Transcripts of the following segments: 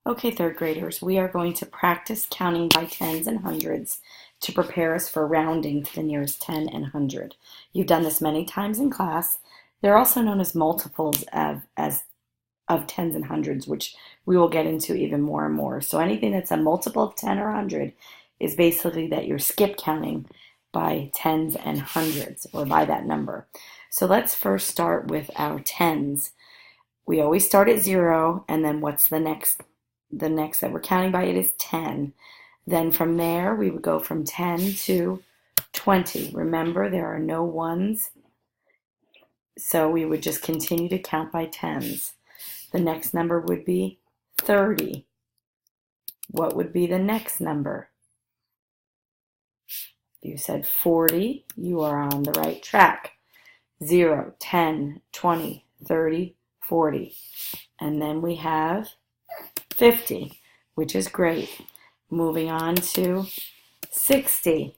Okay, third graders, we are going to practice counting by tens and hundreds to prepare us for rounding to the nearest 10 and 100. You've done this many times in class. They're also known as multiples of tens and hundreds, which we will get into even more and more. So anything that's a multiple of 10 or 100 is basically that you're skip counting by tens and hundreds, or by that number. So let's first start with our tens. We always start at 0, and then what's the next? The next that we're counting by it is 10. Then from there, we would go from 10 to 20. Remember, there are no ones, so we would just continue to count by tens. The next number would be 30. What would be the next number? If you said 40, you are on the right track. 0, 10, 20, 30, 40. And then we have 50, which is great. Moving on to 60.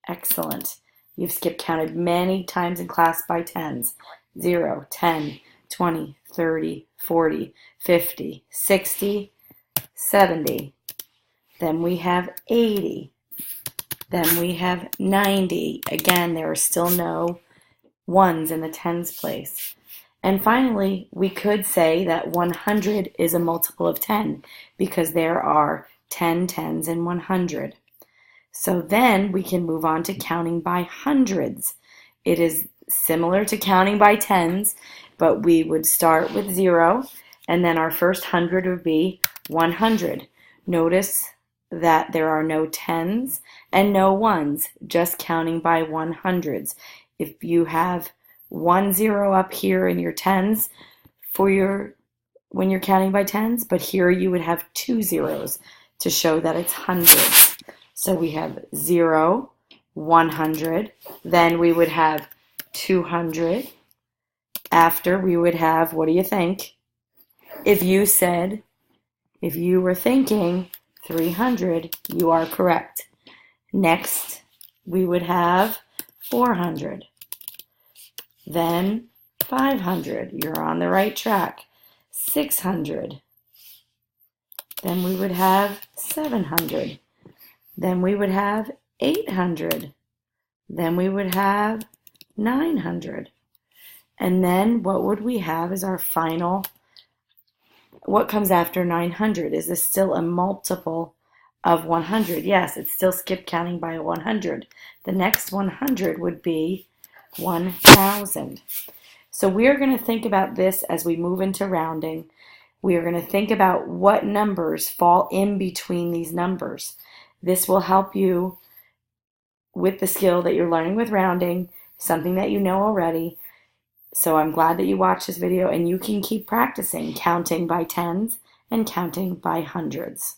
Excellent. You've skip counted many times in class by tens. 0, 10, 20, 30, 40, 50, 60, 70. Then we have 80. Then we have 90. Again, there are still no ones in the tens place. And finally, we could say that 100 is a multiple of 10 because there are 10 tens in 100. So then we can move on to counting by hundreds. It is similar to counting by tens, but we would start with 0, and then our first 100 would be 100. Notice that there are no tens and no ones, just counting by 100s. If you have 1 0 up here in your tens when you're counting by tens, but here you would have 2 zeros to show that it's hundreds. So we have 0, 100, then we would have 200. After we would have, what do you think? If you were thinking 300, you are correct. Next, we would have 400. Then 500, you're on the right track. 600. Then we would have 700. Then we would have 800. Then we would have 900. And then what would we have as our final? What comes after 900? Is this still a multiple of 100? Yes, it's still skip counting by 100. The next 100 would be 1,000. So we are going to think about this as we move into rounding. We are going to think about what numbers fall in between these numbers. This will help you with the skill that you're learning with rounding, something that you know already. So I'm glad that you watched this video, and you can keep practicing counting by tens and counting by hundreds.